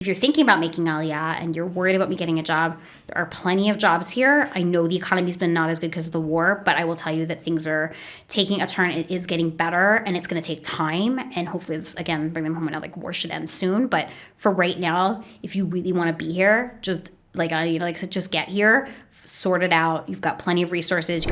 If you're thinking about making Aliyah and you're worried about me getting a job, there are plenty of jobs here. I know the economy's been not as good because of the war, but I will tell you that things are taking a turn. It is getting better, and it's going to take time. And hopefully, this, again, bring them home now, like war should end soon. But for right now, if you really want to be here, just like I said, just get here, sort it out. You've got plenty of resources.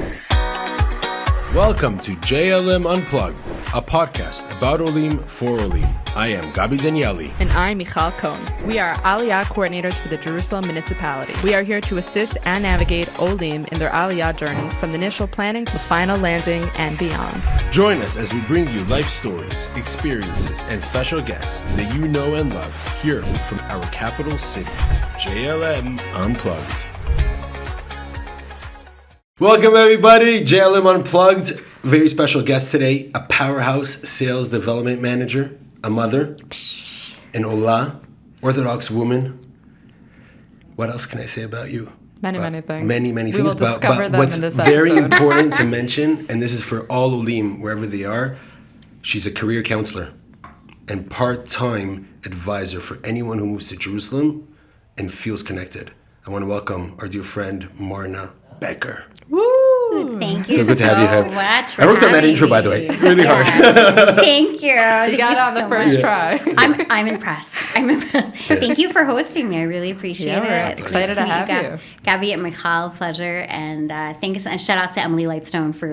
Welcome to JLM Unplugged, a podcast about Olim for Olim. I am Gabi Danieli. And I'm Michal Cohn. We are Aliyah coordinators for the Jerusalem Municipality. We are here to assist and navigate Olim in their Aliyah journey from the initial planning to final landing and beyond. Join us as we bring you life stories, experiences, and special guests that you know and love here from our capital city. JLM Unplugged. Welcome everybody, JLM Unplugged. Very special guest today, a powerhouse sales development manager, a mother, an Ola, Orthodox woman. What else can I say about you? Many things. Many We things. will discover them what's in this very episode. important to mention, and this is for all Olim, wherever they are, she's a career counselor and part-time advisor for anyone who moves to Jerusalem and feels connected. I want to welcome our dear friend, Marna Becker. Woo! Thank you So good to have you here. much for I worked on that having intro, by the me. way. Really hard. Thank you. You got it on the first try. I'm impressed. Thank you for hosting me. I really appreciate Yeah, we're it. excited to have you. Gabi and Michal, pleasure. And thanks. And shout out to Emily Lightstone for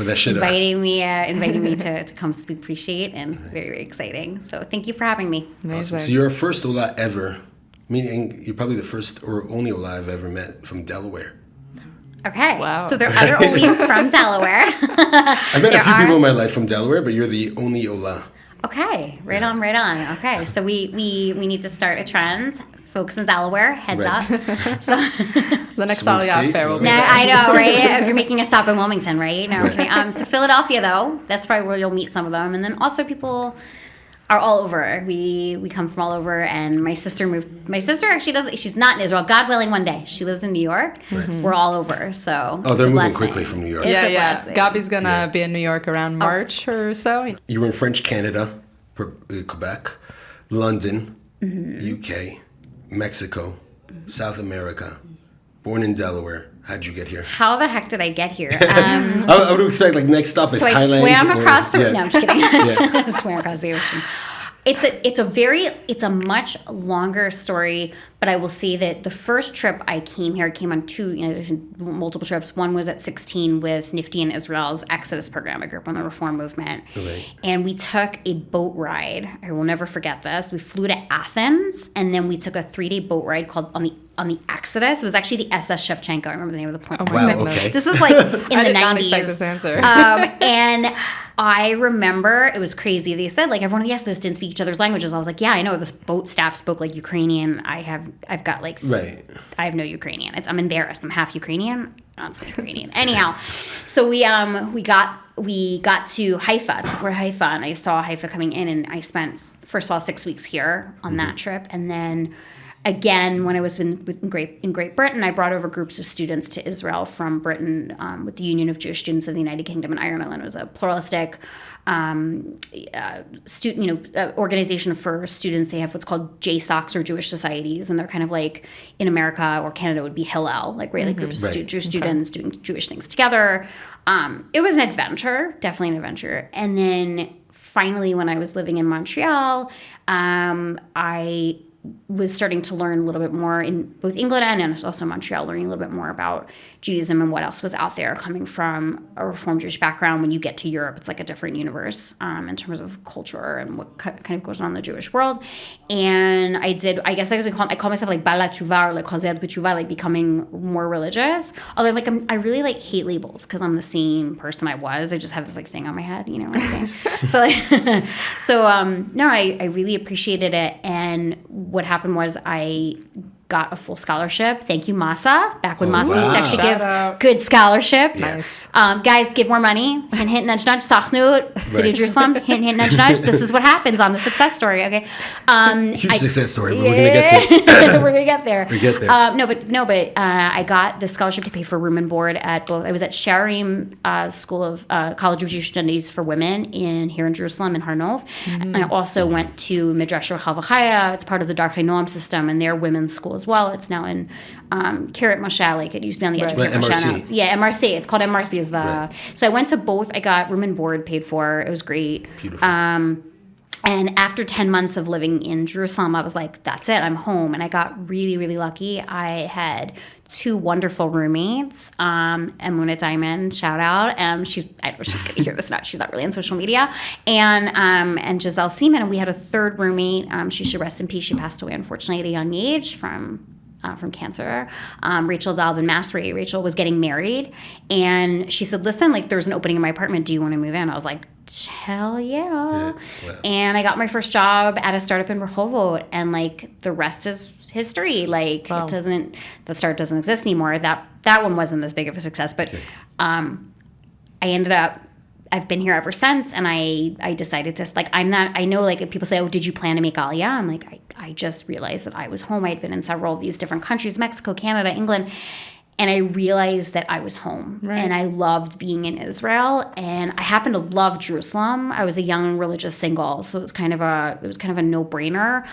that shit up. inviting me to come speak. Appreciate and very, very exciting. So thank you for having me. Amazing. Awesome. So you're our first Ola ever, meaning you're probably the first or only Ola I've ever met from Delaware. Okay. Wow. So there are other Olim from Delaware. I've met a few people in my life from Delaware, but you're the only Ola. Okay, right on. Okay, so we need to start a trend. Folks in Delaware, heads up. So The next Swing Aliyah state, fair will be no, there. I know, right? If you're making a stop in Wilmington, right? No, okay. So Philadelphia, though, that's probably where you'll meet some of them, and then also people are all over. We come from all over, and my sister moved. My sister actually does. She's not in Israel. God willing, one day she lives in New York. Mm-hmm. We're all over. So Oh, they're it's a moving blessing. quickly from New York. It's a Yeah. blessing. Gabi's gonna Yeah. be in New York around March or so. You were in French Canada, Quebec, London, UK, Mexico, South America, born in Delaware. How'd you get here? How the heck did I get here? I would expect like next stop is So I Thailand. swam or- across the. yeah. No, I'm just kidding. I swam across the ocean. It's a much longer story, but I will say that the first trip I came here, I came on there's multiple trips. One was at 16 with Nifty and Israel's Exodus program, a group on the Reform movement. Right. And we took a boat ride. I will never forget this. We flew to Athens, and then we took a 3-day boat ride called on the Exodus. It was actually the SS Shevchenko. I remember the name of the plane. Oh my Wow, goodness. okay. This is like in I the did 90s. not expect this answer. And I remember it was crazy. They said like everyone in the Exodus didn't speak each other's languages. I was like, yeah, I know. This boat staff spoke like Ukrainian. I've got like Right. I have no Ukrainian. I'm embarrassed. I'm half Ukrainian. I don't speak Ukrainian. Anyhow, so we got to Haifa, to the port of Haifa, and I saw Haifa coming in, and I spent first of all 6 weeks here on that trip, and then again when I was in Great Britain, I brought over groups of students to Israel from Britain with the Union of Jewish Students of the United Kingdom and Ireland. It was a pluralistic organization for students. They have what's called JSOCs or Jewish Societies, and they're kind of like in America or Canada would be Hillel, like like groups of Jewish students doing Jewish things together. It was an adventure, definitely an adventure. And then finally, when I was living in Montreal, I was starting to learn a little bit more in both England and also Montreal, learning a little bit more about Judaism and what else was out there. Coming from a Reform Jewish background, when you get to Europe, it's like a different universe in terms of culture and what kind of goes on in the Jewish world. And I call myself like Bala Tshuva or like Chazed B'Tshuva, like becoming more religious. Although like I really like hate labels because I'm the same person I was. I just have this like thing on my head, you know what I'm saying? No, I really appreciated it. And what happened was I got a full scholarship. Thank you, Masa. Back when Masa used to actually Shout give out. good scholarships. Nice. Guys, give more money. Hint, hint, nudge, nudge. Sachnut, City of Jerusalem. Hint, hint, nudge, nudge. This is what happens on the success story. Okay. Huge success story, but we're gonna get to it. We're gonna get there. We get there. I got the scholarship to pay for room and board at both. I was at Sharim School of College of Jewish Studies for Women here in Jerusalem in Har Nov, and I also went to Midrash Chavachaya. It's part of the Darchei Noam system, and their women's school as well. It's now in Kiryat Moshe. Like it used to be on the edge of Kiryat Moshe. Now. Yeah, MRC. It's called MRC. Is the So I went to both. I got room and board paid for. It was great. Beautiful. And after 10 months of living in Jerusalem, I was like, that's it, I'm home. And I got really, really lucky. I had 2 wonderful roommates. Emuna Diamond, shout out. I know she's going to hear this now. She's not really on social media. And Giselle Seaman. And we had a third roommate. She should rest in peace. She passed away, unfortunately, at a young age from cancer. Rachel Dalvin Masri. Rachel was getting married. And she said, listen, like there's an opening in my apartment. Do you want to move in? I was like, hell yeah. Wow. And I got my first job at a startup in Rehovot, and like the rest is history. Like the startup doesn't exist anymore. That one wasn't as big of a success, but I ended up, I've been here ever since, and I decided to, like, I know, like, if people say, oh, did you plan to make Aliyah? I'm like, I just realized that I was home. I had been in several of these different countries, Mexico, Canada, England, and I realized that I was home. Right. And I loved being in Israel, and I happened to love Jerusalem. I was a young religious single, so it was kind of a no-brainer.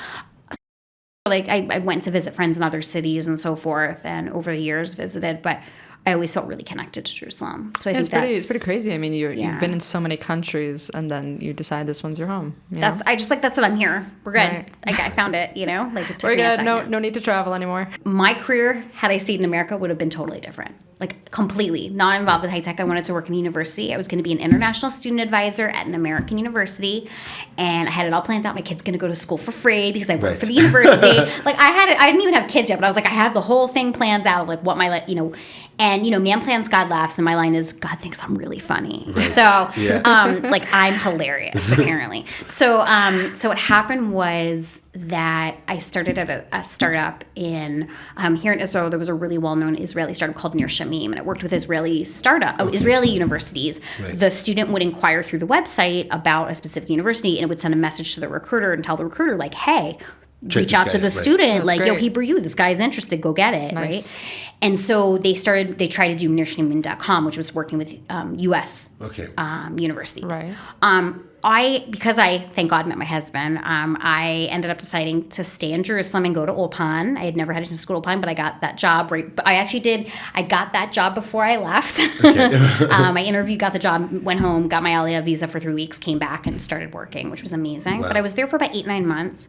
Like, I went to visit friends in other cities and so forth, and over the years visited, but I always felt really connected to Jerusalem. So I think it's pretty crazy. I mean, you've been in so many countries, and then you decide this one's your home. That's what I'm here. We're good. Right. Like I found it. Like it took me a good. second. No need to travel anymore. My career, had I stayed in America, would have been totally different. Like completely not involved with high tech. I wanted to work in a university. I was going to be an international student advisor at an American university, and I had it all planned out. My kid's going to go to school for free because I work for the university. Like I didn't even have kids yet, but I was like, I have the whole thing planned out of like what my And man plans, God laughs, and my line is, God thinks I'm really funny. Right. So, like I'm hilarious apparently. So, what happened was that I started at a startup in here in Israel. There was a really well-known Israeli startup called Nir Shamim, and it worked with Israeli universities. Right. The student would inquire through the website about a specific university, and it would send a message to the recruiter and tell the recruiter like, hey, reach out to the student, like, yo, Hebrew U, this guy's interested, go get it, right? And so they tried to do nirshnimin.com, which was working with U.S. Universities. Right. Because I, thank God, met my husband, I ended up deciding to stay in Jerusalem and go to Ulpan. I had never had to school Ulpan, but I got that job I got that job before I left. I interviewed, got the job, went home, got my Aliyah visa for 3 weeks, came back and started working, which was amazing. Wow. But I was there for about 8-9 months.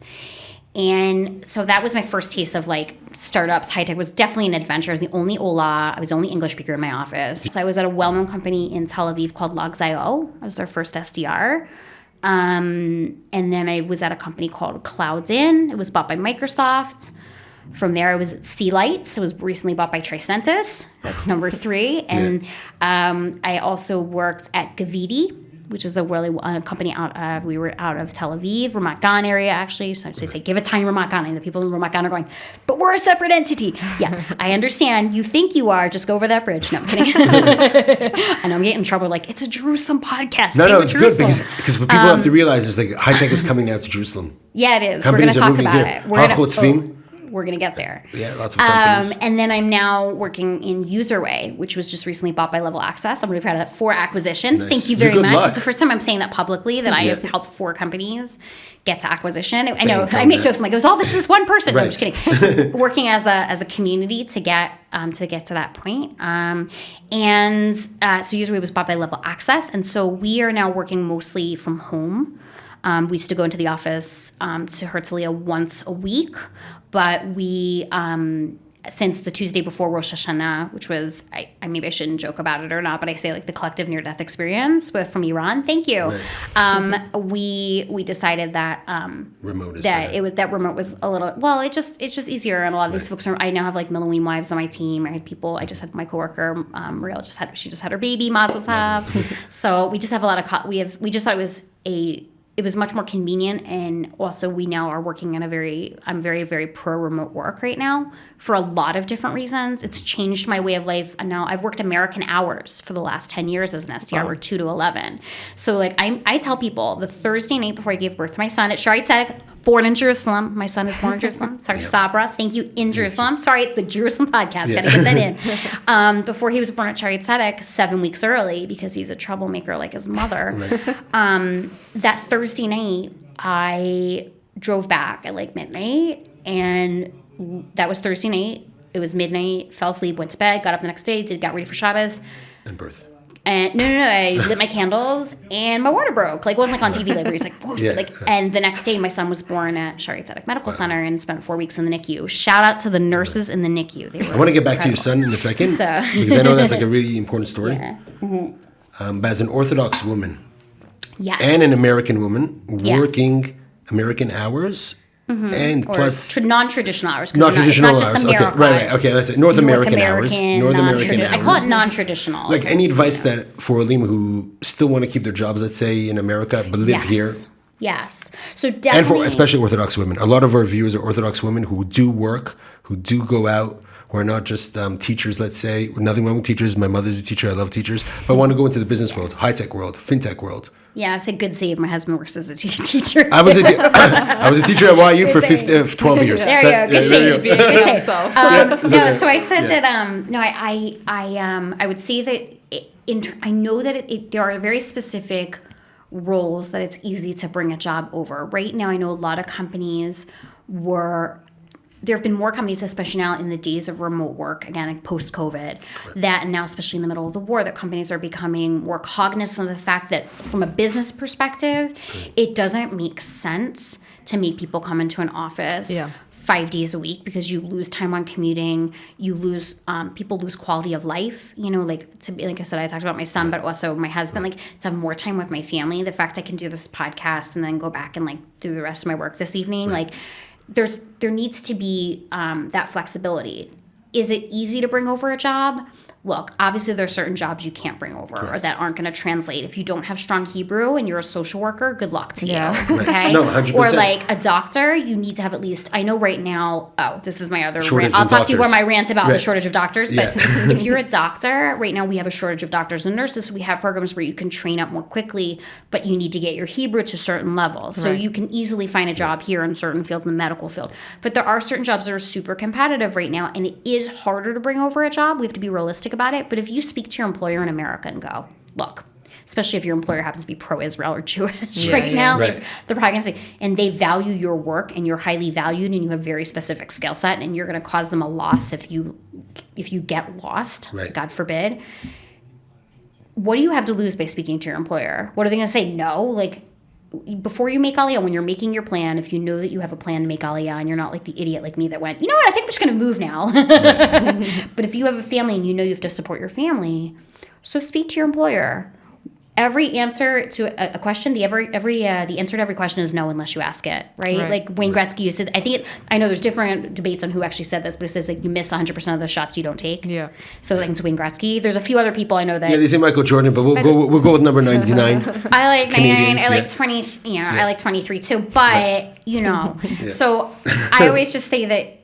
And so that was my first taste of like startups. High tech was definitely an adventure. I was the only Ola. I was the only English speaker in my office. So I was at a well-known company in Tel Aviv called Logz.io. I was their first SDR. And then I was at a company called Cloudin. It was bought by Microsoft. From there, I was at Sea Lights. It was recently bought by Tricentis. That's number 3. And I also worked at Gavidi, which is a really company we were out of Tel Aviv, Ramat Gan area, actually. So I'd say, give it time, Ramat Gan. And the people in Ramat Gan are going, but we're a separate entity. Yeah, I understand. You think you are. Just go over that bridge. No, I'm kidding. And I'm getting in trouble. Like, it's a Jerusalem podcast. No, it's good because what people have to realize is like high tech is coming now to Jerusalem. Yeah, it is. Companies we're going to talk about it. We're going to get there. Yeah, lots of companies. And then I'm now working in UserWay, which was just recently bought by Level Access. I'm really proud of that. 4 acquisitions. Nice. Thank you very much. Luck. It's the first time I'm saying that publicly, that I have helped 4 companies get to acquisition. I know I make jokes. I'm like, it was all this one person. Right. No, I'm just kidding. Working as a community to get to that point. So UserWay was bought by Level Access. And so we are now working mostly from home. We used to go into the office to Herzliya once a week, but we, since the Tuesday before Rosh Hashanah, which was, maybe I shouldn't joke about it or not, but I say like the collective near-death experience from Iran. Thank you. Right. We decided that remote is remote was a little, well, it's just easier, and a lot of these folks I now have like Millennium wives on my team. I just had my coworker Mariel she just had her baby, Mazel Tov. So we just have a lot of we just thought it it was much more convenient, and also we now are working in I'm very, very pro remote work right now for a lot of different reasons. It's changed my way of life, and now I've worked American hours for the last 10 years as an SDR. I work 2 to 11. So like I tell people the Thursday night before I gave birth to my son at Shaarei Tzedek, born in Jerusalem. My son is born in Jerusalem. Sorry, Sabra. Thank you, in Jerusalem. Sorry, it's a Jerusalem podcast. Gotta get that in. Before he was born at Shaarei Tzedek, 7 weeks early, because he's a troublemaker like his mother. That Thursday night, I drove back at like midnight, and that was Thursday night. It was midnight, fell asleep, went to bed, got up the next day, got ready for Shabbos. And birth. And no, I lit my candles, and my water broke. Like, it wasn't like on TV, like, where he's like, whoa. And the next day, my son was born at Shaarei Tzedek Medical Center and spent 4 weeks in the NICU. Shout out to the nurses in the NICU. I want to get back to your son in a second, because I know that's like a really important story. Yeah. Mm-hmm. But as an Orthodox woman, yes, and an American woman, working American hours, and or plus non-traditional hours. Non-traditional it's not just hours. America. Okay, right. Okay, that's it. North American hours. North American hours. I call it non-traditional. Like any advice that for Olim who still want to keep their jobs, let's say in America, but live here. Yes. So definitely. And for especially Orthodox women. A lot of our viewers are Orthodox women who do work, who do go out, who are not just teachers, let's say. Nothing wrong with teachers. My mother's a teacher. I love teachers. But want to go into the business world, high-tech world, fintech world. Yeah, I say good save. My husband works as a teacher too. I was a teacher at YU for 12 years. There you go. Good save. Good save. So I said that I would say that I know that there are very specific roles that it's easy to bring a job over. Right now, I know a lot of companies there have been more companies, especially now in the days of remote work, again, like post-COVID, that and now especially in the middle of the war, that companies are becoming more cognizant of the fact that from a business perspective, it doesn't make sense to make people come into an office 5 days a week, because you lose time on commuting, you lose people lose quality of life. You know, like I said, I talked about my son, but also my husband. Like, to have more time with my family. The fact I can do this podcast and then go back and like do the rest of my work this evening, like. There needs to be that flexibility. Is it easy to bring over a job? Look, obviously there's certain jobs you can't bring over or that aren't going to translate. If you don't have strong Hebrew and you're a social worker, good luck to you. Okay? No, 100%. Or like a doctor, you need to have at least, I know right now, this is my other shortage rant. I'll talk doctors. to you about my rant about the shortage of doctors. But if you're a doctor, right now we have a shortage of doctors and nurses. So we have programs where you can train up more quickly, but you need to get your Hebrew to certain levels. So you can easily find a job here in certain fields in the medical field. But there are certain jobs that are super competitive right now, and it is harder to bring over a job. We have to be realistic about it. But if you speak to your employer in America and go, look, especially if your employer happens to be pro-Israel or Jewish now, they're probably going to say, and they value your work and you're highly valued and you have very specific skill set, and you're going to cause them a loss if you get lost, God forbid. What do you have to lose by speaking to your employer? What are they going to say? No? Like, before you make Aliyah, when you're making your plan, if you know that you have a plan to make Aliyah and you're not like the idiot like me that went, you know what, I think I'm just going to move now. But if you have a family and you know you have to support your family, so speak to your employer. Every answer to a question, the answer to every question is no unless you ask it, right? Like Wayne Gretzky used to, I know there's different debates on who actually said this, but it says like you miss 100% of the shots you don't take. Yeah. So like it's Wayne Gretzky. There's a few other people I know that. Yeah, they say Michael Jordan, but we'll go with number 99. I like 99. I like 20. I like 23 too. But so I always just say that.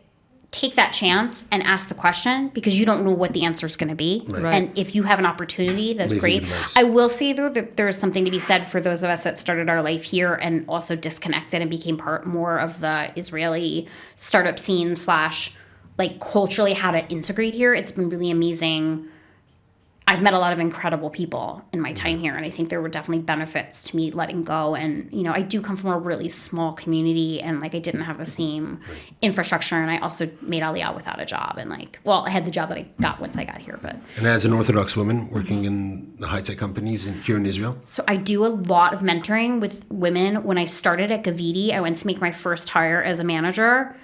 Take that chance and ask the question, because you don't know what the answer is going to be. And if you have an opportunity, that's great. Advice. I will say, though, that there's something to be said for those of us that started our life here and also disconnected and became part more of the Israeli startup scene / like culturally how to integrate here. It's been really amazing. I've met a lot of incredible people in my time here, and I think there were definitely benefits to me letting go. And, I do come from a really small community, and, like, I didn't have the same infrastructure, and I also made Aliyah without a job. And, like, I had the job that I got once I got here. But And as an Orthodox woman working in the high-tech companies here in Israel? So I do a lot of mentoring with women. When I started at Gaviti, I went to make my first hire as a manager,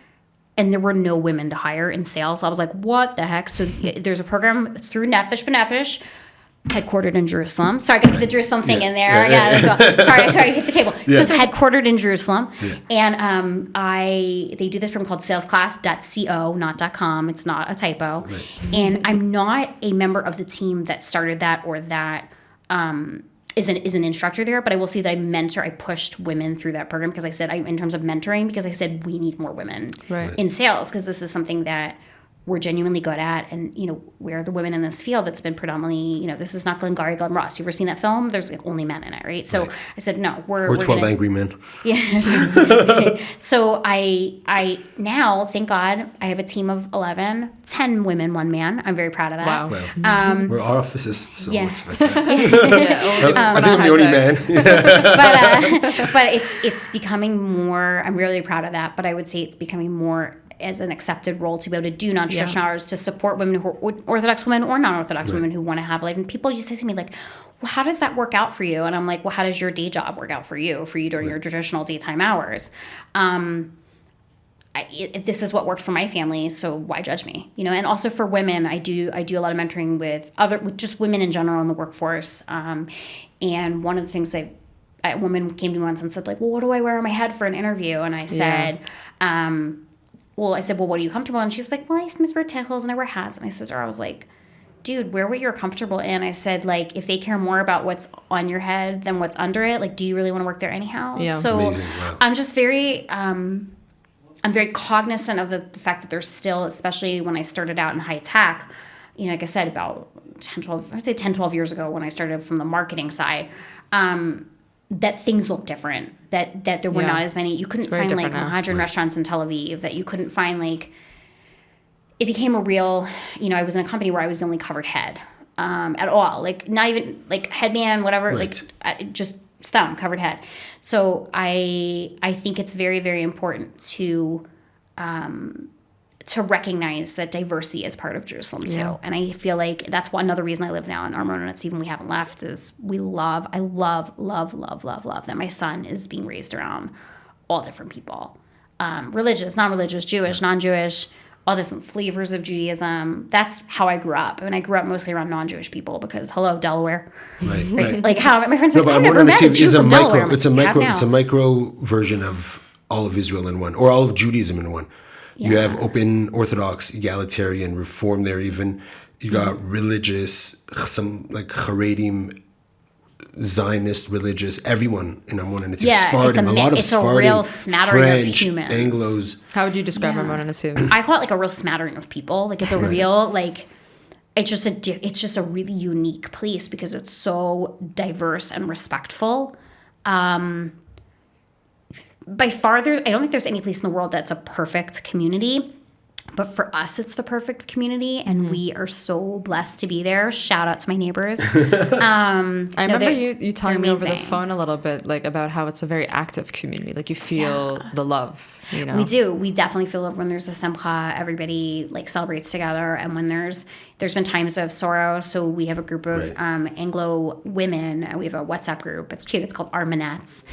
and there were no women to hire in sales. I was like, what the heck? So there's a program through Nefesh B'Nefesh, headquartered in Jerusalem. Sorry, I got the Jerusalem thing in there. Sorry, hit the table. Headquartered in Jerusalem. And they do this program called salesclass.co, not .com. It's not a typo. And I'm not a member of the team that started that or that is an instructor there, but I will say that I pushed women through that program because I said, in terms of mentoring, because I said we need more women in sales because this is something that we're genuinely good at, and we're the women in this field that's been predominantly, this is not Glengarry Glen Ross. You ever seen that film? There's like only men in it, right? So I said no, we're 12 Angry Men. Yeah. So I now, thank God, I have a team of 10 women, 1 man. I'm very proud of that. Wow. We're our offices so much like that. I think I'm the only man. but it's becoming more. I'm really proud of that. But I would say it's becoming more as an accepted role to be able to do non-traditional hours to support women who are Orthodox women or non-Orthodox women who want to have life. And people used to say to me like, well, how does that work out for you? And I'm like, well, how does your day job work out for you during your traditional daytime hours? This is what worked for my family, so why judge me? And also for women, I do a lot of mentoring with just women in general in the workforce. And one of the things a woman came to me once and said like, well, what do I wear on my head for an interview? And I said, well, what are you comfortable in? And she's like, well, I sometimes wear tails and I wear hats. And I was like, dude, wear what you're comfortable in. I said, like, if they care more about what's on your head than what's under it, like, do you really want to work there anyhow? Yeah. So wow. I'm just very, I'm very cognizant of the fact that there's still, especially when I started out in high tech, like I said, about 10, 12 years ago when I started from the marketing side, that things look different, that there were not as many. You couldn't find like Mahadran restaurants in Tel Aviv, that you couldn't find like, it became a real, I was in a company where I was the only covered head at all. Like not even like headband, whatever, like just stem, covered head. So I think it's very, very important to recognize that diversity is part of Jerusalem too. Yeah. And I feel like that's another reason I live now in Armon, and it's even we haven't left, is I love that my son is being raised around all different people. Religious, non-religious, Jewish, non-Jewish, all different flavors of Judaism. That's how I grew up. And I grew up mostly around non-Jewish people because, hello, Delaware. Right. Like how my friends are like, I've never met a Jew from Delaware. It's a micro version of all of Israel in one, or all of Judaism in one. Yeah. You have open Orthodox, egalitarian, Reform there even. You got religious, some like Haredim, Zionist, religious, everyone in Armon. And it's Sephardim, a lot of Sephardim, a real smattering French, of humans. Anglos. How would you describe Armon and Asuv? I call it like a real smattering of people. Like it's a real, like, it's just a really unique place because it's so diverse and respectful. By far, I don't think there's any place in the world that's a perfect community. But for us, it's the perfect community, and we are so blessed to be there. Shout out to my neighbors. I remember you telling me over the phone a little bit, like about how it's a very active community. Like you feel the love, We do. We definitely feel love when there's a simcha. Everybody like celebrates together, and when there's been times of sorrow. So we have a group of Anglo women. We have a WhatsApp group. It's cute. It's called Armonettes,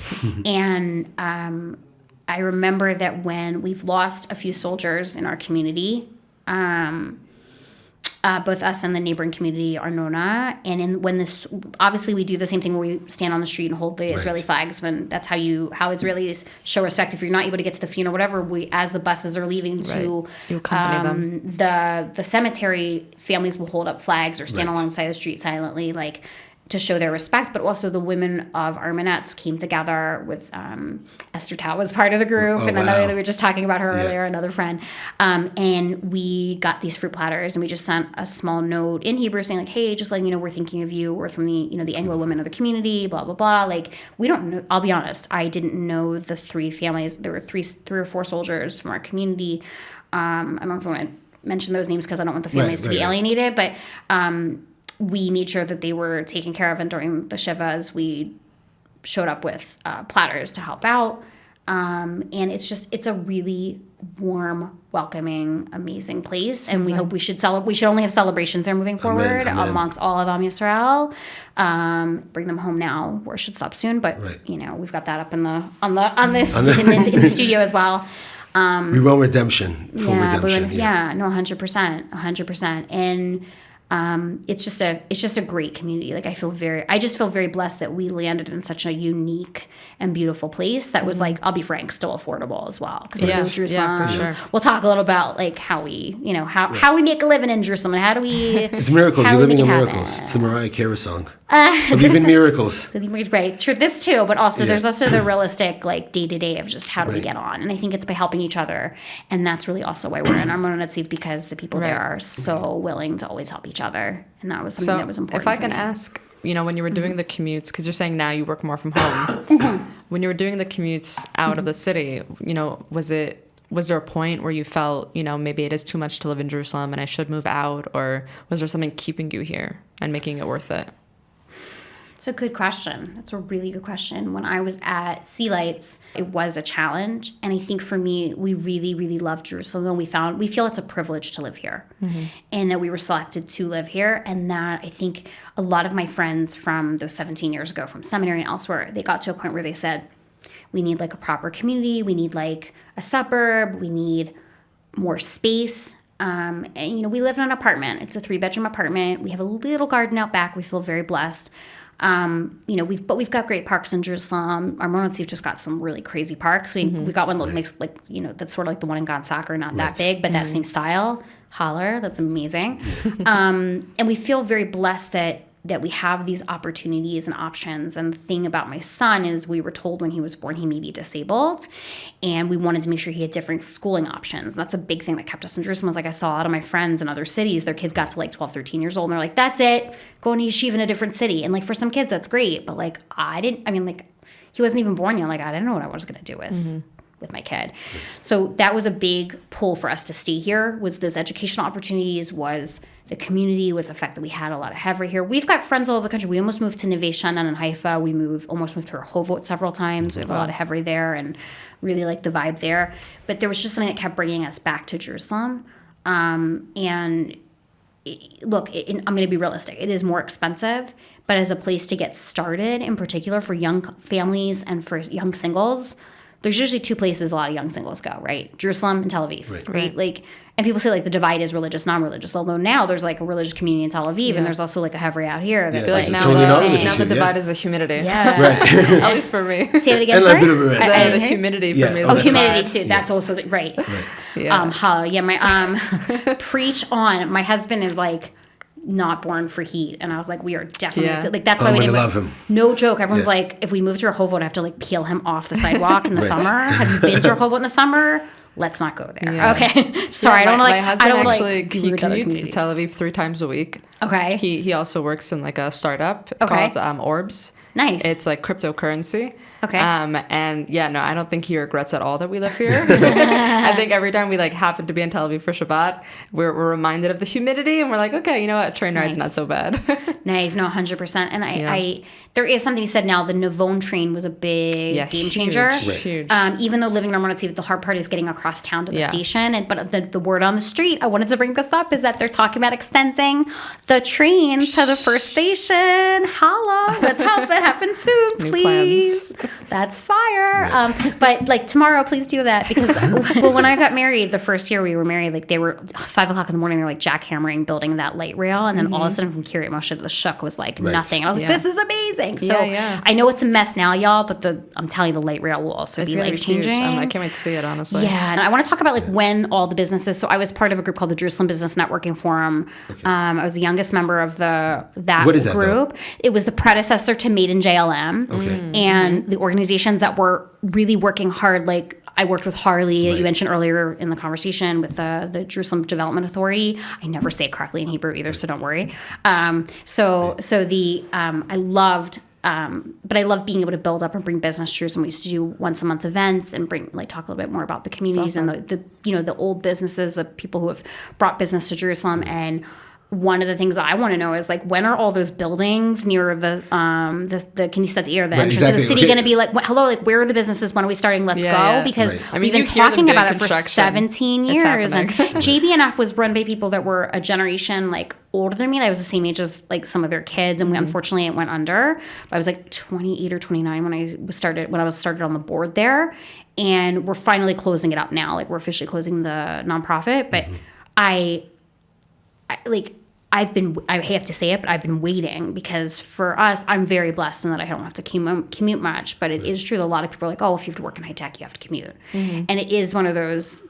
and I remember that when we've lost a few soldiers in our community, both us and the neighboring community, Arnona, and obviously we do the same thing where we stand on the street and hold the Israeli flags. When that's how Israelis show respect. If you're not able to get to the funeral, whatever, as the buses are leaving to the cemetery, families will hold up flags or stand alongside the street silently, like, to show their respect. But also the women of Armonettes came together with Esther Tao was part of the group, and another that we were just talking about her earlier, another friend, and we got these fruit platters, and we just sent a small note in Hebrew saying like, hey, just letting you know we're thinking of you, we're from the the Anglo women of the community, blah blah blah. Like, we don't know, I'll be honest, I didn't know the 3 families. There were three or four soldiers from our community. I don't know if I want to mention those names because I don't want the families to be alienated, but we made sure that they were taken care of, and during the Shivas, we showed up with platters to help out. And it's a really warm, welcoming, amazing place. And we hope we should only have celebrations there moving forward amongst all of Am Yisrael. Bring them home now, or it should stop soon. But we've got that up in the studio as well. We want redemption, full redemption. 100%. And it's just a great community. Like I just feel very blessed that we landed in such a unique and beautiful place that was like, I'll be frank, still affordable as well. Because Jerusalem, for sure. We'll talk a little about like how we make a living in Jerusalem and how do we. It's miracles. You're living in miracles. It's the Mariah Carey song. Believe in miracles. Right. True. This too, but also there's also the realistic like day to day of just how do we get on, and I think it's by helping each other, and that's really also why we're in Armona Netziv, because the people there are so willing to always help each other, and that was something that was important. If I can ask, when you were doing the commutes, because you're saying now you work more from home, when you were doing the commutes out of the city, was there a point where you felt, maybe it is too much to live in Jerusalem and I should move out, or was there something keeping you here and making it worth it? It's a good question. It's a really good question. When I was at Sea Lights, it was a challenge. And I think for me, we really, really love Jerusalem. And we feel it's a privilege to live here, and that we were selected to live here. And that I think a lot of my friends from those 17 years ago from seminary and elsewhere, they got to a point where they said, we need like a proper community. We need like a suburb. We need more space. And, we live in an apartment. It's a 3-bedroom apartment. We have a little garden out back. We feel very blessed. We've got great parks in Jerusalem. Armona Netziv just got some really crazy parks. We got one that makes that's sort of like the one in Gan Soccer, not that big, but that same style. Holler, that's amazing. And we feel very blessed that we have these opportunities and options. And the thing about my son is we were told when he was born he may be disabled, and we wanted to make sure he had different schooling options. And that's a big thing that kept us in Jerusalem. Was like I saw a lot of my friends in other cities, their kids got to like 12, 13 years old, and they're like, that's it, going to yeshiva in a different city. And like for some kids that's great, but like he wasn't even born yet. Like I didn't know what I was going to do with my kid. So that was a big pull for us to stay here, was those educational opportunities, was the community, was the fact that we had a lot of Hevra here. We've got friends all over the country. We almost moved to Neve Sha'anan in Haifa. We almost moved to Rehovot several times. We have a lot of Hevra there and really like the vibe there. But there was just something that kept bringing us back to Jerusalem. I'm going to be realistic. It is more expensive, but as a place to get started, in particular for young families and for young singles, there's usually 2 places a lot of young singles go, right? Jerusalem and Tel Aviv, right? Like, and people say like the divide is religious, non-religious. Although now there's like a religious community in Tel Aviv, and there's also like a Hevra out here. That's like now, totally now the divide is the humidity. Yeah, right. At least for me. Say it again. Sorry. The humidity for me. Humidity too. That's also right. Right. Preach on. My husband is like not born for heat, and I was like, we are definitely like that's why we love him. No joke. Everyone's like, if we move to Rehovot, I have to like peel him off the sidewalk in the summer. Have you been to Rehovot in the summer? Let's not go there. Yeah. Okay. Sorry, I don't my husband actually he commutes to Tel Aviv 3 times a week. Okay. He also works in like a startup. It's called Orbs. Nice. It's like cryptocurrency. Okay. I don't think he regrets at all that we live here. I think every time we like happen to be in Tel Aviv for Shabbat, we're reminded of the humidity, and we're like, okay, you know what, train ride's not so bad. Nice, no, 100%. And I there is something you said now. The Navon train was a big game changer. Huge. Even though living in Armona Netziv, the hard part is getting across town to the station. But the word on the street, I wanted to bring this up, is that they're talking about extending the train to the first station. Holla, let's hope that happens soon, please. That's fire. But like tomorrow, please do that, because when I got married, the first year we were married, like they were 5 o'clock in the morning, they're like jackhammering building that light rail, and then all of a sudden from Kiryat Moshe to the Shuk was like nothing. And I was like, this is amazing. So I know it's a mess now, y'all, but I'm telling you, the light rail will also be life changing. I can't wait to see it, honestly. Yeah, and I want to talk about like when all the businesses. So I was part of a group called the Jerusalem Business Networking Forum. Okay. I was the youngest member of that what is group. That, it was the predecessor to Made in JLM. Okay. And the organizations that were really working hard, like I worked with Harley, that you mentioned earlier in the conversation, with the Jerusalem Development Authority. I never say it correctly in Hebrew either, so don't worry. I loved. But I love being able to build up and bring business to Jerusalem. We used to do once a month events and talk a little bit more about the communities and the old businesses, the people who have brought business to Jerusalem. And one of the things that I want to know is like, when are all those buildings near the Knesset Ear, the entrance of the city, going to be like, hello, like where are the businesses? When are we starting? Let's go. Because we've been talking about it for 17 years. And JBNF was run by people that were a generation like older than me. I was the same age as like some of their kids, and unfortunately it went under. I was like 28 or 29 when I was started on the board there, and we're finally closing it up now. Like we're officially closing the nonprofit, but I have to say it, but I've been waiting, because for us, I'm very blessed in that I don't have to commute much, but it is true that a lot of people are like, oh, if you have to work in high tech, you have to commute. And it is one of those,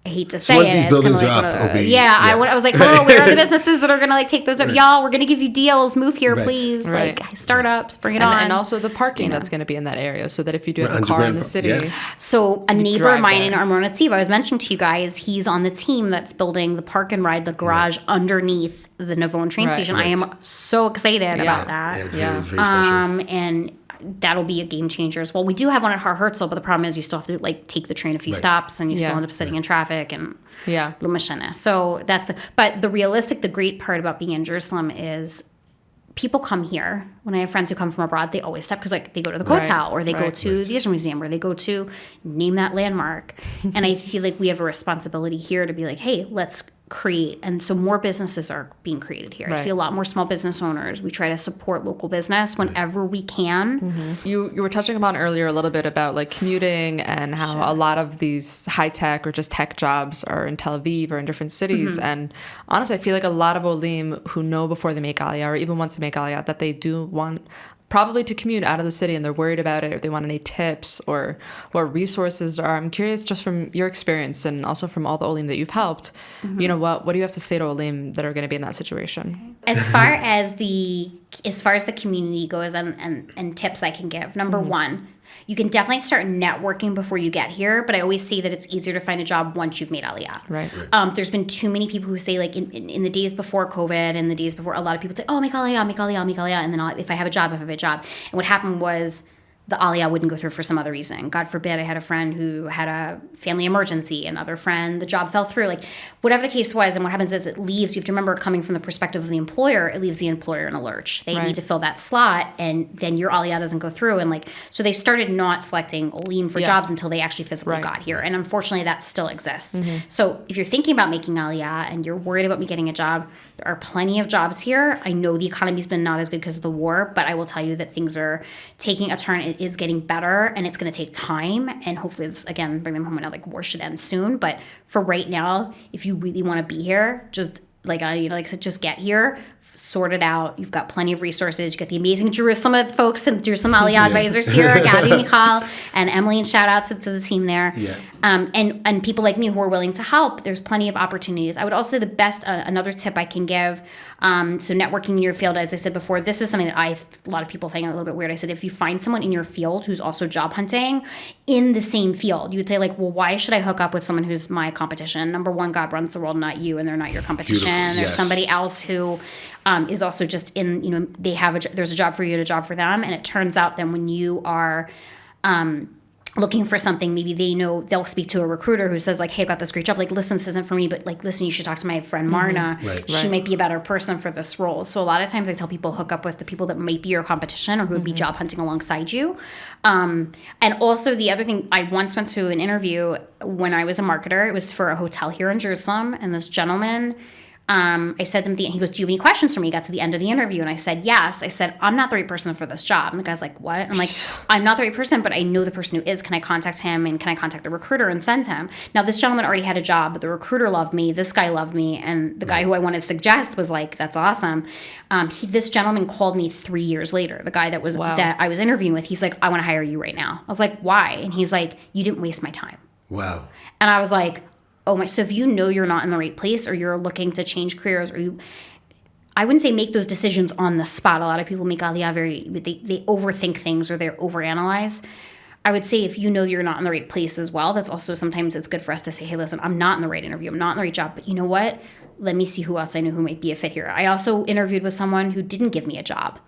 I hate to say once it. these It's buildings kinda are like up, one of it'll be- I was like, oh, where are the businesses that are going to like take those up? Right. Y'all, we're going to give you deals. Move here, Right. please. Right. Like startups, bring it on. And also the parking that's going to be in that area, so that if you do have a Underground car in the park, city, yeah. So a neighbor drive of mine there. in Armona Steve, I was mentioning to you guys, he's on the team that's building the park and ride, the garage underneath the Navone train Right. station. I am so excited about that. Yeah, it's Yeah. very special. And that'll be a game changer as well. We do have one at Herzl, but the problem is you still have to like take the train a few stops, and you still Yeah. end up sitting in traffic and Yeah. Lumashana. So the great part about being in Jerusalem is people come here. When I have friends who come from abroad, they always stop because like they go to the Right. Kotel or they go Right. to the Israel Museum or they go to name that landmark. And I feel like we have a responsibility here to be like, hey, let's create. And so more businesses are being created here. I Right. see a lot more small business owners. We try to support local business whenever we can. You were touching upon earlier a little bit about like commuting and how a lot of these high tech or just tech jobs are in Tel Aviv or in different cities. And honestly, I feel like a lot of Olim who know before they make Aliyah or even once they make Aliyah that they do want probably to commute out of the city, and they're worried about it, or they want any tips or what resources are. I'm curious, just from your experience and also from all the Olim that you've helped, you know, what do you have to say to Olim that are going to be in that situation? As far as the community goes and tips I can give, number one, you can definitely start networking before you get here, but I always say that it's easier to find a job once you've made Aliyah. Right. There's been too many people who say, like, in the days before COVID and the days before, a lot of people say, oh, make Aliyah, and then if I have a job, And what happened was the Aliyah wouldn't go through for some other reason. God forbid, I had a friend who had a family emergency, another friend, the job fell through. Like, whatever the case was, and what happens is it leaves, you have to remember, coming from the perspective of the employer, it leaves the employer in a lurch. They Right. need to fill that slot, and then your Aliyah doesn't go through. And like, so they started not selecting Olim for jobs until they actually physically Right. got here. And unfortunately, that still exists. So if you're thinking about making Aliyah and you're worried about me getting a job, there are plenty of jobs here. I know the economy's been not as good because of the war, but I will tell you that things are taking a turn. It is getting better, and it's going to take time. And hopefully, it's, again, bring them home. And like, war should end soon. But for right now, if you really want to be here, just like like I said, just get here, sort it out. You've got plenty of resources. You got the amazing Jerusalem folks and Jerusalem Aliyah advisors here, Gabby, Michal, and Emily, and shout out to the team there. Yeah. And people like me who are willing to help. There's plenty of opportunities. I would also say the best, another tip I can give, so networking in your field, as I said before, this is something that a lot of people think a little bit weird. I said, if you find someone in your field who's also job hunting in the same field, you would say like, well, why should I hook up with someone who's my competition? Number one, God runs the world, not you, and they're not your competition. Beautiful. There's Yes. somebody else who is also just in, they have there's a job for you and a job for them. And it turns out that when you are looking for something, maybe they'll speak to a recruiter who says like, hey, I've got this great job. Like, listen, this isn't for me, but like, listen, you should talk to my friend Marna. Right. She might be a better person for this role. So a lot of times I tell people, hook up with the people that might be your competition or who would be job hunting alongside you. And also the other thing, I once went to an interview when I was a marketer. It was for a hotel here in Jerusalem. And this gentleman, I said to him, he goes, do you have any questions for me? He got to the end of the interview and I said, yes. I said, I'm not the right person for this job. And the guy's like, what? I'm like, I'm not the right person, but I know the person who is. Can I contact him and can I contact the recruiter and send him? Now, this gentleman already had a job, but the recruiter loved me. This guy loved me. And the guy who I wanted to suggest was like, that's awesome. This gentleman called me 3 years later. The guy that I was interviewing with, he's like, I want to hire you right now. I was like, why? And he's like, you didn't waste my time. Wow. And I was like, oh my, so if you know you're not in the right place or you're looking to change careers I wouldn't say make those decisions on the spot. A lot of people make Aliyah they overthink things or they overanalyze. I would say if you know you're not in the right place as well, that's also sometimes it's good for us to say, hey, listen, I'm not in the right interview. I'm not in the right job, but you know what? Let me see who else I know who might be a fit here. I also interviewed with someone who didn't give me a job.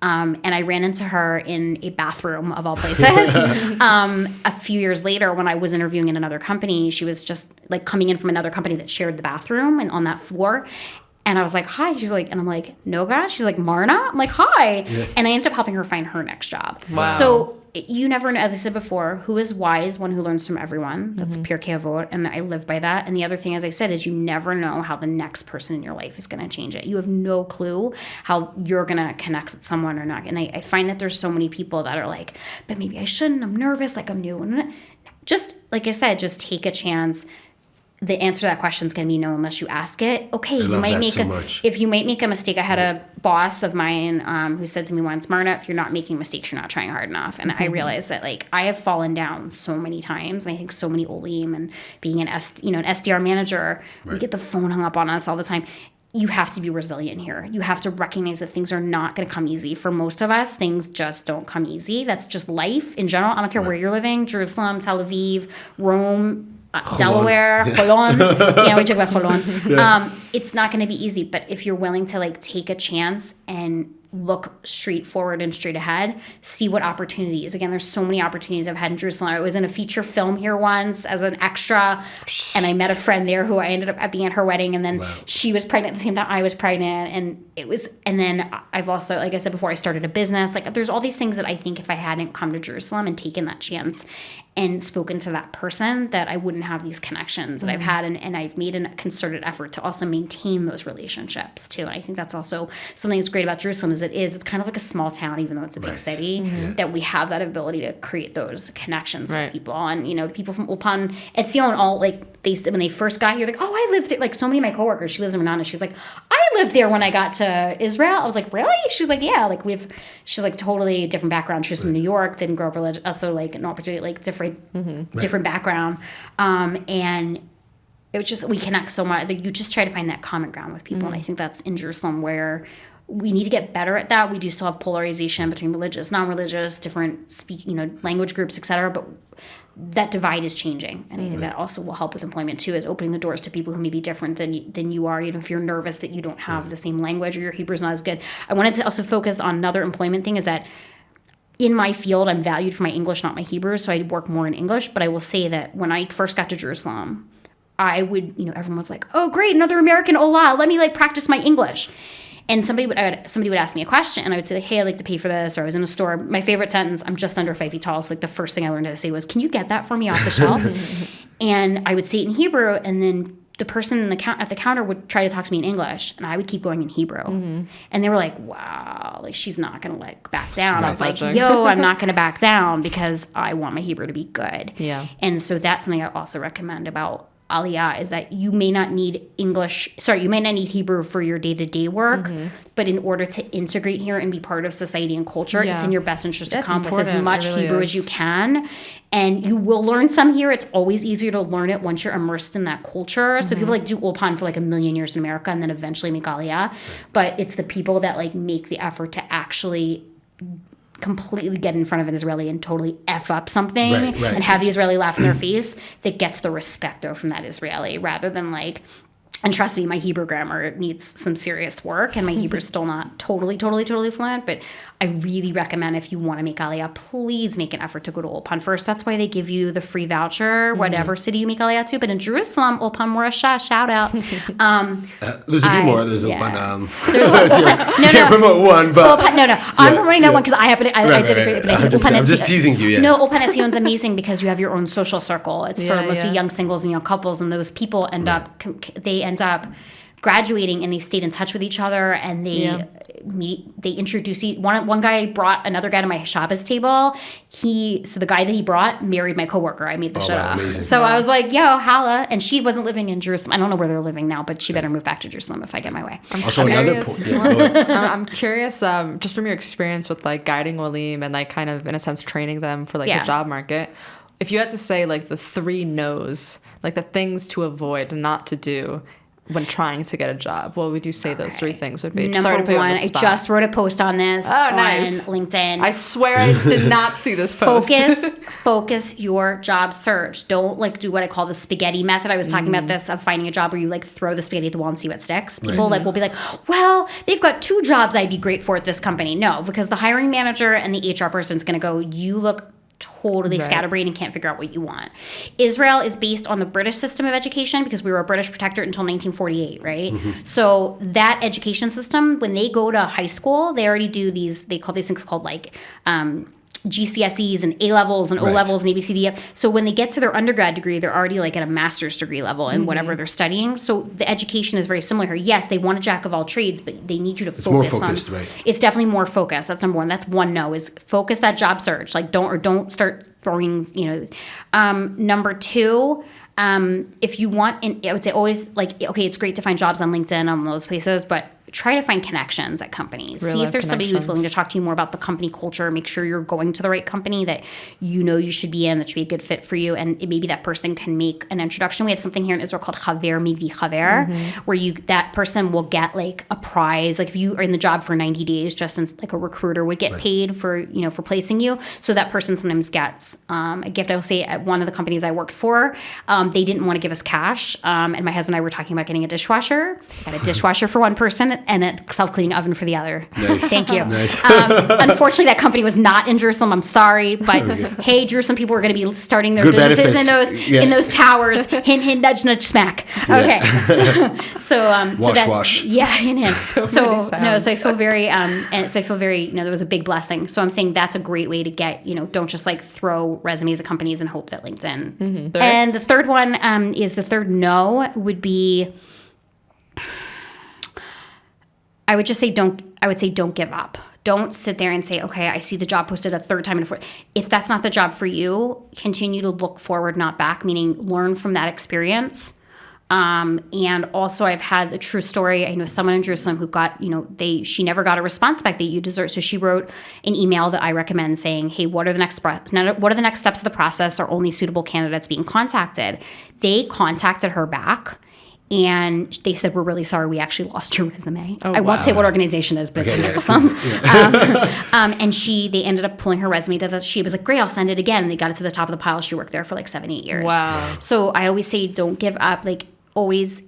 And I ran into her in a bathroom of all places. A few years later, when I was interviewing in another company, she was just like coming in from another company that shared the bathroom and on that floor. And I was like, hi. She's like, and I'm like, no, God. She's like, Marna? I'm like, hi. Yeah. And I ended up helping her find her next job. Wow. So you never know, as I said before, who is wise, one who learns from everyone. That's Pirkei Avot, and I live by that. And the other thing, as I said, is you never know how the next person in your life is going to change it. You have no clue how you're going to connect with someone or not. And I find that there's so many people that are like, but maybe I shouldn't. I'm nervous, like I'm new. Just, like I said, just take a chance. the answer to that question is going to be no unless you ask it. Okay, I love that so much. If you might make a mistake. I had a boss of mine who said to me once, Marna, if you're not making mistakes, you're not trying hard enough. And I realized that like I have fallen down so many times. And I think so many Olim and being an SDR manager, we get the phone hung up on us all the time. You have to be resilient here. You have to recognize that things are not going to come easy. For most of us, things just don't come easy. That's just life in general. I don't care where you're living, Jerusalem, Tel Aviv, Rome, Delaware, Holon. Yeah, we talk about Holon. Yeah. It's not going to be easy, but if you're willing to like take a chance and look straight forward and straight ahead, see what opportunities. Again, there's so many opportunities I've had in Jerusalem. I was in a feature film here once as an extra, and I met a friend there who I ended up being at her wedding, and then she was pregnant at the same time I was pregnant, and then I've also, like I said before, I started a business. Like there's all these things that I think if I hadn't come to Jerusalem and taken that chance and spoken to that person, that I wouldn't have these connections that I've had, and I've made a concerted effort to also maintain those relationships too. And I think that's also something that's great about Jerusalem is it's kind of like a small town, even though it's a big city, that we have that ability to create those connections with people. And the people from Ulpan, Etzion, all like when they first got here, like, oh, I lived there. Like so many of my coworkers, she lives in Renana. She's like, I lived there when I got to Israel. I was like, really? She's like, yeah. Like she's like totally different background. She's from New York, didn't grow up religious, also like an opportunity, like different background. And it was just, we connect so much. Like you just try to find that common ground with people. And I think that's in Jerusalem where we need to get better at that. We do still have polarization between religious, non-religious, different language groups, et cetera. But that divide is changing. And I think that also will help with employment too, is opening the doors to people who may be different than you are, even if you're nervous that you don't have the same language or your Hebrew's not as good. I wanted to also focus on another employment thing, is that in my field, I'm valued for my English, not my Hebrew, so I work more in English. But I will say that when I first got to Jerusalem, I would, everyone was like, oh, great, another American, hola, let me like practice my English. And somebody would ask me a question, and I would say, like, hey, I'd like to pay for this, or I was in a store. My favorite sentence, I'm just under 5 feet tall, so like the first thing I learned how to say was, can you get that for me off the shelf? And I would say it in Hebrew, and then the person at the counter would try to talk to me in English, and I would keep going in Hebrew. And they were like, wow, like she's not going to like back down. I was like, yo, I'm not going to back down because I want my Hebrew to be good. Yeah. And so that's something I also recommend about Aliyah, is that you may not need Hebrew for your day-to-day work, but in order to integrate here and be part of society and culture, it's in your best interest to come with as much Hebrew as you can. And you will learn some here. It's always easier to learn it once you're immersed in that culture. So people like do Ulpan for like 1,000,000 years in America and then eventually make Aliyah. But it's the people that like make the effort to actually completely get in front of an Israeli and totally F up something and have the Israeli laugh in their face that gets the respect though from that Israeli, rather than like, and trust me, my Hebrew grammar needs some serious work, and my Hebrew's still not totally fluent, but I really recommend, if you want to make Aliyah, please make an effort to go to Ulpan first. That's why they give you the free voucher, whatever city you make Aliyah to. But in Jerusalem, Ulpan Morasha, shout out. There's a few more. There's Ulpan. You can't promote one, but I'm promoting that one because I did a great. But I said Ulpan. I'm just teasing you. Yeah. No, Ulpan Etzion's amazing because you have your own social circle. It's for mostly young singles and young couples, and those people end up graduating, and they stayed in touch with each other, and they introduce one guy brought another guy to my Shabbos table. So the guy that he brought married my coworker. I made the shit up. So I was like, yo, holla. And she wasn't living in Jerusalem. I don't know where they're living now, but she better move back to Jerusalem if I get my way. Another point. I'm curious, just from your experience with like guiding Olim and like kind of in a sense training them for like the job market, if you had to say like the 3 no's, like the things to avoid and not to do when trying to get a job, what would you say those 3 things would be? Number one, I just wrote a post on this on LinkedIn. I swear I did not see this post. Focus your job search. Don't like do what I call the spaghetti method. I was talking about this, of finding a job where you like throw the spaghetti at the wall and see what sticks. People like will be like, well, they've got 2 jobs I'd be great for at this company. No, because the hiring manager and the HR person is going to go, you look totally scatterbrained and can't figure out what you want. Israel is based on the British system of education because we were a British protectorate until 1948, right? So that education system, when they go to high school, they already do they call these things called like GCSEs and A-levels and O-levels and ABCD. So when they get to their undergrad degree, they're already like at a master's degree level in whatever they're studying. So the education is very similar here. Yes, they want a jack of all trades, but they need you to focus on. It's more focused, right? It's definitely more focused. That's number one. That's one no, is focus that job search. Like don't start throwing, Number 2, If you want, and I would say always like, okay, it's great to find jobs on LinkedIn, on those places, but try to find connections at companies. See if there's somebody who's willing to talk to you more about the company culture. Make sure you're going to the right company that you know you should be in, that should be a good fit for you. And maybe that person can make an introduction. We have something here in Israel called Chaver Mivi Chaver, where that person will get like a prize. Like if you are in the job for 90 days, just as like a recruiter would get paid for, for placing you. So that person sometimes gets a gift. I will say at one of the companies I worked for, they didn't want to give us cash. And my husband and I were talking about getting a dishwasher. Got a dishwasher for one person and a self-cleaning oven for the other. Nice. Thank you. Nice. Unfortunately, that company was not in Jerusalem. I'm sorry, but hey, Jerusalem people were going to be starting their businesses in those towers. Hint, hint, nudge, nudge, smack. Okay. So that's wash. Yeah, hint, hint. So I feel very there was a big blessing. So I'm saying that's a great way to get, don't just like throw resumes at companies and hope that LinkedIn. Mm-hmm. And the third one is the third no would be. I would just say don't give up. Don't sit there and say, okay, I see the job posted a third time and a fourth. If that's not the job for you, continue to look forward, not back, meaning learn from that experience. And also I've had the true story. I know someone in Jerusalem who got, she never got a response back that you deserve. So she wrote an email that I recommend saying, hey, what are the next steps of the process? Are only suitable candidates being contacted? They contacted her back. And they said, we're really sorry, we actually lost your resume. I won't say what organization it is, but it's in Jerusalem. And they ended up pulling her resume. She was like, great, I'll send it again. And they got it to the top of the pile. She worked there for like 7-8 years. Wow. So I always say, don't give up. Like always,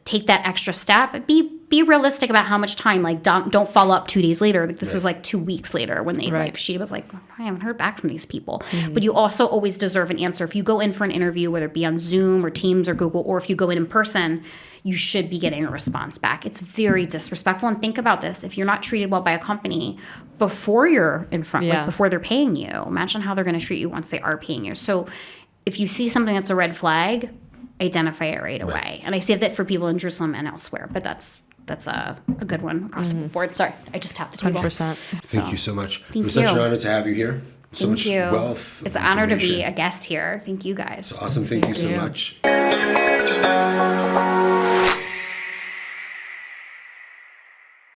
take that extra step. Be realistic about how much time. Like don't follow up 2 days later. Like this was like 2 weeks later when she was like, I haven't heard back from these people. Mm-hmm. But you also always deserve an answer. If you go in for an interview, whether it be on Zoom or Teams or Google, or if you go in person, you should be getting a response back. It's very disrespectful. And think about this: if you're not treated well by a company before you're in front, like before they're paying you, imagine how they're going to treat you once they are paying you. So if you see something that's a red flag, identify it right away. And I say that for people in Jerusalem and elsewhere, but that's a good one across the board. Sorry, I just tapped the table. 100%. Thank you so much. Thank it was such you. an honor to have you here. So Thank much you. wealth. It's an honor to be a guest here. Thank you guys. So awesome. Thank you so much.